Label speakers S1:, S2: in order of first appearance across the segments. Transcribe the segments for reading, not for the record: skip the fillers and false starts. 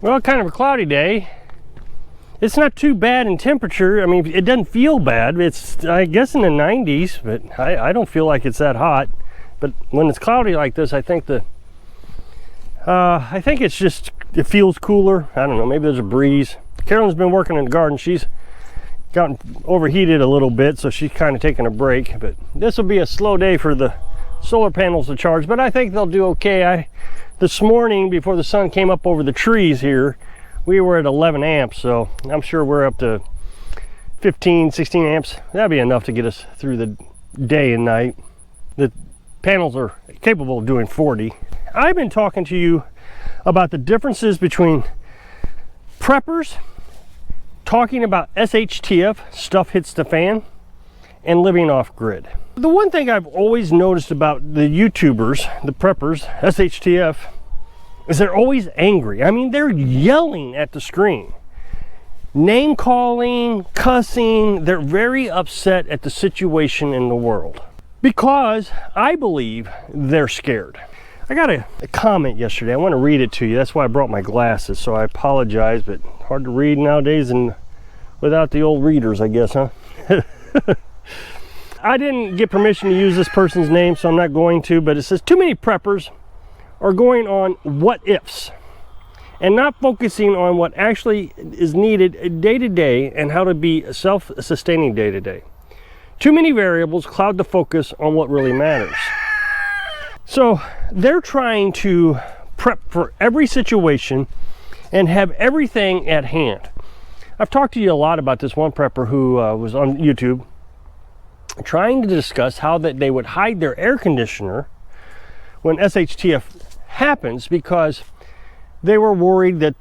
S1: Well, kind of a cloudy day. It's not too bad in temperature. I mean, it doesn't feel bad. It's, I guess, in the 90s, but I don't feel like it's that hot. But when it's cloudy like this, I think it's just, it feels cooler. I don't know, maybe there's a breeze. Carolyn's been working in the garden. She's gotten overheated a little bit, so she's kind of taking a break. But this will be a slow day for the solar panels to charge, but I think they'll do okay. This morning, before the sun came up over the trees here, we were at 11 amps, so I'm sure we're up to 15, 16 amps. That'd be enough to get us through the day and night. The panels are capable of doing 40. I've been talking to you about the differences between preppers, talking about SHTF, stuff hits the fan, and living off grid. The one thing I've always noticed about the YouTubers, the preppers, SHTF, is they're always angry. I mean, they're yelling at the screen, name calling, cussing. They're very upset at the situation in the world because I believe they're scared. I got a comment yesterday. I want to read it to you. That's why I brought my glasses, so I apologize, but hard to read nowadays and without the old readers, I guess, huh? I didn't get permission to use this person's name, so I'm not going to, but it says too many preppers are going on what ifs and not focusing on what actually is needed day to day and how to be self-sustaining day to day. Too many variables cloud the focus on what really matters. So they're trying to prep for every situation and have everything at hand. I've talked to you a lot about this one prepper who was on YouTube trying to discuss how that they would hide their air conditioner when SHTF happens because they were worried that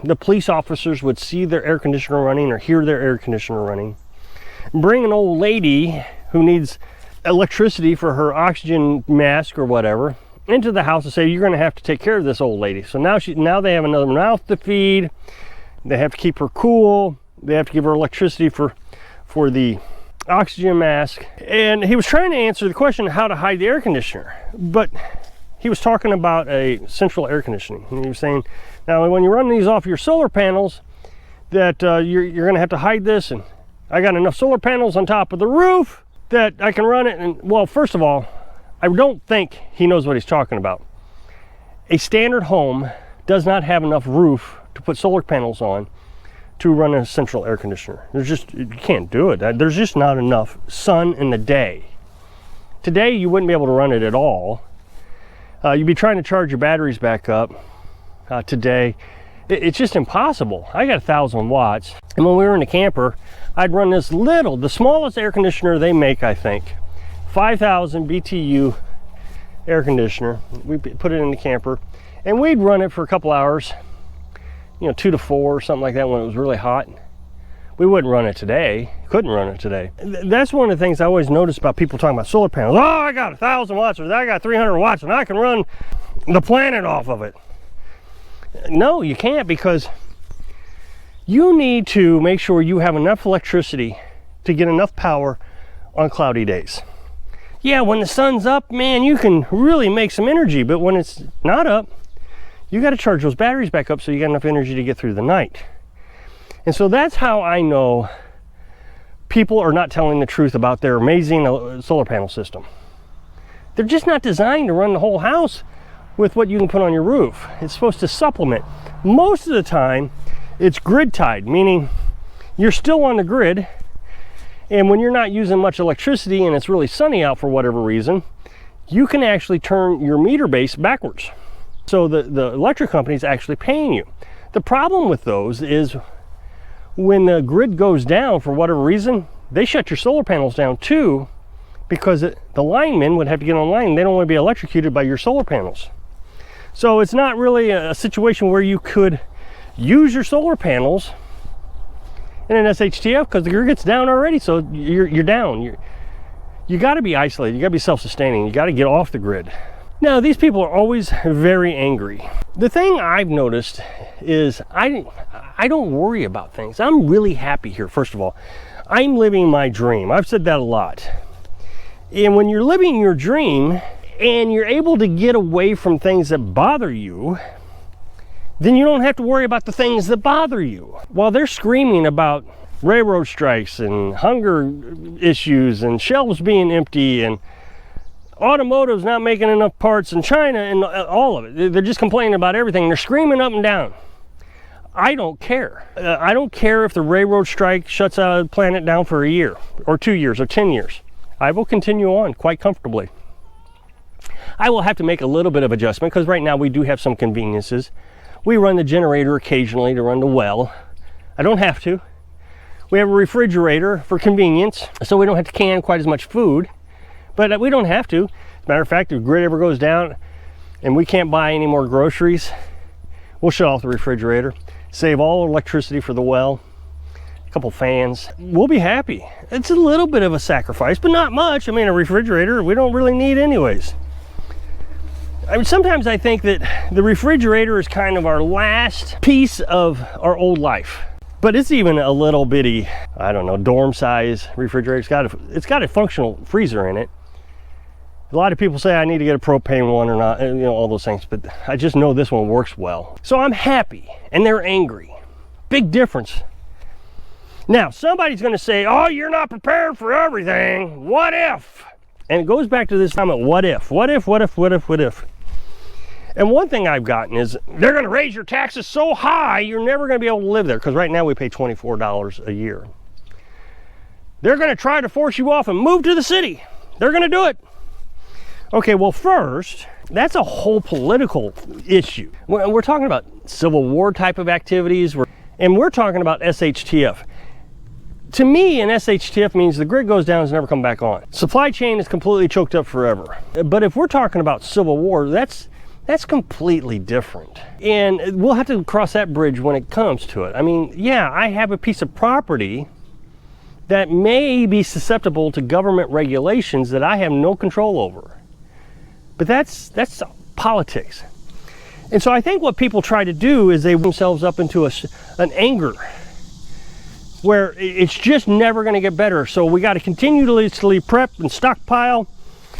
S1: the police officers would see their air conditioner running or hear their air conditioner running. Bring an old lady who needs electricity for her oxygen mask or whatever into the house and say, you're going to have to take care of this old lady. So now they have another mouth to feed. They have to keep her cool. They have to give her electricity for the oxygen mask. And he was trying to answer the question how to hide the air conditioner, but he was talking about a central air conditioning. And he was saying, now when you run these off your solar panels, that you're going to have to hide this, and I got enough solar panels on top of the roof that I can run it. And well, first of all, I don't think he knows what he's talking about. A standard home does not have enough roof to put solar panels on to run a central air conditioner. You can't do it. There's just not enough sun in the day. Today, you wouldn't be able to run it at all. You'd be trying to charge your batteries back up today. It's just impossible. I got 1,000 watts. And when we were in the camper, I'd run this the smallest air conditioner they make, I think, 5,000 BTU air conditioner. We put it in the camper and we'd run it for a couple hours, 2 to 4 or something like that when it was really hot. We wouldn't run it today. Couldn't run it today. That's one of the things I always notice about people talking about solar panels. Oh, I got 1,000 watts or I got 300 watts and I can run the planet off of it. No, you can't, because you need to make sure you have enough electricity to get enough power on cloudy days. Yeah, when the sun's up, man, you can really make some energy, but when it's not up, you got to charge those batteries back up so you got enough energy to get through the night. And so that's how I know people are not telling the truth about their amazing solar panel system. They're just not designed to run the whole house with what you can put on your roof. It's supposed to supplement. Most of the time, it's grid tied, meaning you're still on the grid, and when you're not using much electricity and it's really sunny out for whatever reason, you can actually turn your meter base backwards. So the electric company is actually paying you. The problem with those is when the grid goes down for whatever reason, they shut your solar panels down too, because the linemen would have to get online. They don't want to be electrocuted by your solar panels. So it's not really a situation where you could use your solar panels in an SHTF because the grid gets down already, so you're down. You got to be isolated. You got to be self-sustaining. You got to get off the grid. Now, these people are always very angry. The thing I've noticed is I don't worry about things. I'm really happy here, first of all. I'm living my dream. I've said that a lot. And when you're living your dream and you're able to get away from things that bother you, then you don't have to worry about the things that bother you. While they're screaming about railroad strikes and hunger issues and shelves being empty and automotive's not making enough parts in China and all of it, they're just complaining about everything. They're screaming up and down. I don't care. I don't care if the railroad strike shuts our planet down for a year or 2 years or 10 years. I will continue on quite comfortably. I will have to make a little bit of adjustment because right now we do have some conveniences. We run the generator occasionally to run the well. I don't have to. We have a refrigerator for convenience, so we don't have to can quite as much food, but we don't have to. As a matter of fact, if the grid ever goes down and we can't buy any more groceries, we'll shut off the refrigerator, save all electricity for the well, a couple fans. We'll be happy. It's a little bit of a sacrifice, but not much. I mean, a refrigerator we don't really need anyways. I mean, sometimes I think that the refrigerator is kind of our last piece of our old life. But it's even a little bitty, I don't know, dorm size refrigerator. It's got a functional freezer in it. A lot of people say I need to get a propane one or not, you know, all those things, but I just know this one works well. So I'm happy, and they're angry. Big difference. Now, somebody's gonna say, oh, you're not prepared for everything. What if? And it goes back to this comment, what if? What if, what if, what if, what if? And one thing I've gotten is they're going to raise your taxes so high you're never going to be able to live there, because right now we pay $24 a year. They're going to try to force you off and move to the city. They're going to do it. Okay, well, first, that's a whole political issue. We're talking about Civil War type of activities, and we're talking about SHTF. To me, an SHTF means the grid goes down and never come back on. Supply chain is completely choked up forever. But if we're talking about Civil War, that's completely different. And we'll have to cross that bridge when it comes to it. I mean, yeah, I have a piece of property that may be susceptible to government regulations that I have no control over. But that's politics. And so I think what people try to do is they themselves up into an anger where it's just never going to get better. So we got to continuously prep and stockpile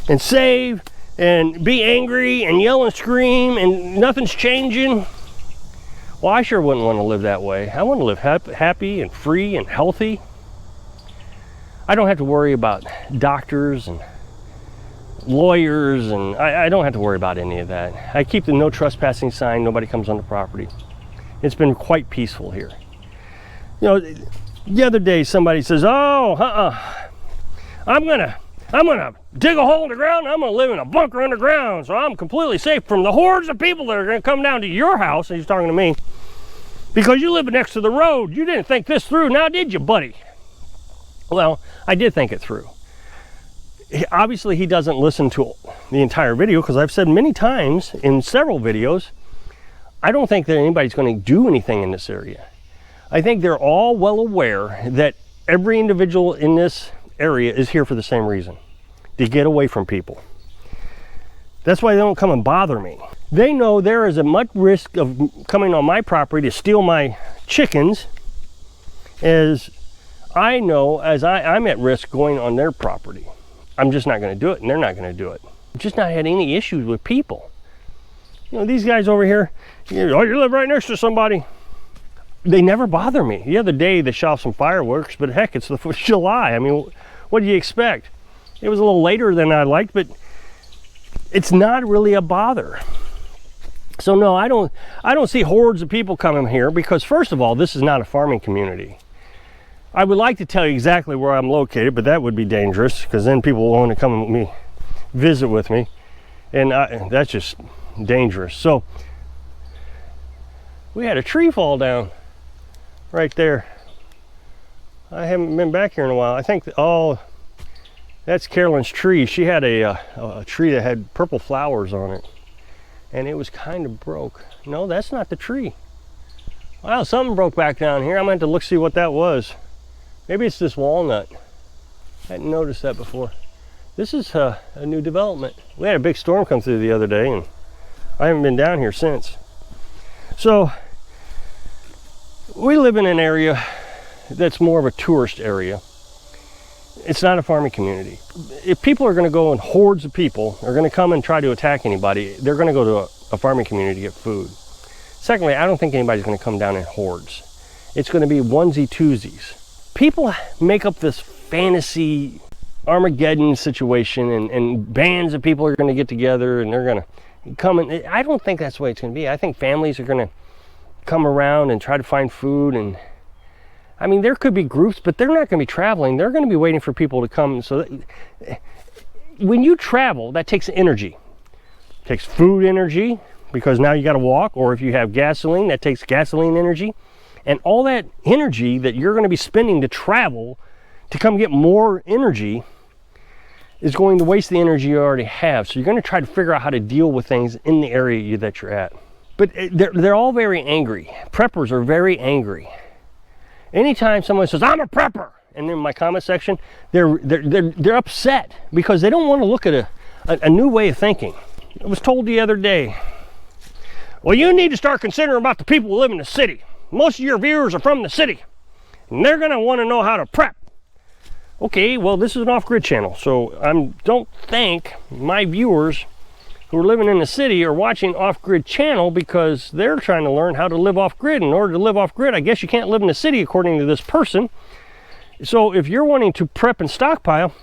S1: and save and be angry and yell and scream and nothing's changing. Well, I sure wouldn't want to live that way. I want to live happy and free and healthy. I don't have to worry about doctors and lawyers, and I don't have to worry about any of that. I keep the no trespassing sign. Nobody comes on the property. It's been quite peaceful here. You know, the other day somebody says, oh, I'm gonna dig a hole in the ground. I'm gonna live in a bunker underground, so I'm completely safe from the hordes of people that are gonna come down to your house. And he's talking to me because you live next to the road. You didn't think this through, now did you, buddy? Well, I did think it through. Obviously, he doesn't listen to the entire video, because I've said many times in several videos, I don't think that anybody's going to do anything in this area. I think they're all well aware that every individual in this area is here for the same reason, to get away from people. That's why they don't come and bother me. They know there is a much risk of coming on my property to steal my chickens as I know as I'm at risk going on their property. I'm just not going to do it, and they're not going to do it. I've just not had any issues with people. You know, these guys over here, oh, you live right next to somebody. They never bother me. The other day they shot some fireworks, but heck, it's the 4th of July. I mean, what do you expect? It was a little later than I liked, but it's not really a bother. So no, I don't see hordes of people coming here, because first of all, this is not a farming community. I would like to tell you exactly where I'm located, but that would be dangerous, because then people will want to come and visit with me, and that's just dangerous. So we had a tree fall down right there. I haven't been back here in a while. I think, oh, that's Carolyn's tree. She had a tree that had purple flowers on it, and it was kind of broke. No, that's not the tree. Wow, something broke back down here. I'm going to have to look see what that was. Maybe it's this walnut. I hadn't noticed that before. This is a new development. We had a big storm come through the other day, and I haven't been down here since. So we live in an area that's more of a tourist area. It's not a farming community. If people are going to go in hordes of people, are going to come and try to attack anybody, they're going to go to a farming community to get food. Secondly, I don't think anybody's going to come down in hordes. It's going to be onesie twosies. People make up this fantasy Armageddon situation, and bands of people are going to get together and they're going to come in. I don't think that's the way it's going to be. I think families are going to come around and try to find food. And I mean, there could be groups, but they're not going to be traveling. They're going to be waiting for people to come. So when you travel, that takes energy. It takes food energy, because now you got to walk, or if you have gasoline, that takes gasoline energy. And all that energy that you're going to be spending to travel to come get more energy is going to waste the energy you already have. So you're going to try to figure out how to deal with things in the area that you're at. But they're all very angry. Preppers are very angry. Anytime someone says, I'm a prepper, and in my comment section, they're upset because they don't want to look at a new way of thinking. I was told the other day, well, you need to start considering about the people who live in the city. Most of your viewers are from the city, and they're going to want to know how to prep. Okay, well, this is an off-grid channel, so I don't think my viewers who are living in the city are watching off-grid channel because they're trying to learn how to live off-grid. In order to live off-grid, I guess you can't live in the city according to this person. So if you're wanting to prep and stockpile,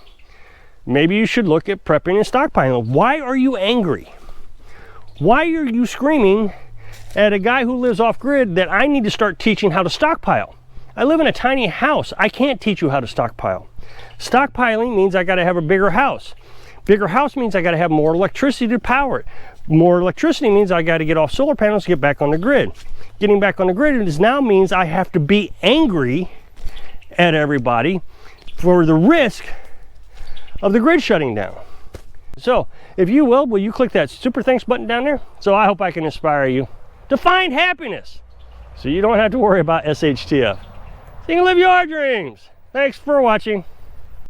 S1: maybe you should look at prepping and stockpiling. Why are you angry? Why are you screaming at a guy who lives off-grid that I need to start teaching how to stockpile? I live in a tiny house. I can't teach you how to stockpile. Stockpiling means I got to have a bigger house. Bigger house means I got to have more electricity to power it. More electricity means I got to get off solar panels to get back on the grid. Getting back on the grid now means I have to be angry at everybody for the risk of the grid shutting down. So if you will you click that super thanks button down there? So I hope I can inspire you to find happiness so you don't have to worry about SHTF. So you can live your dreams. Thanks for watching.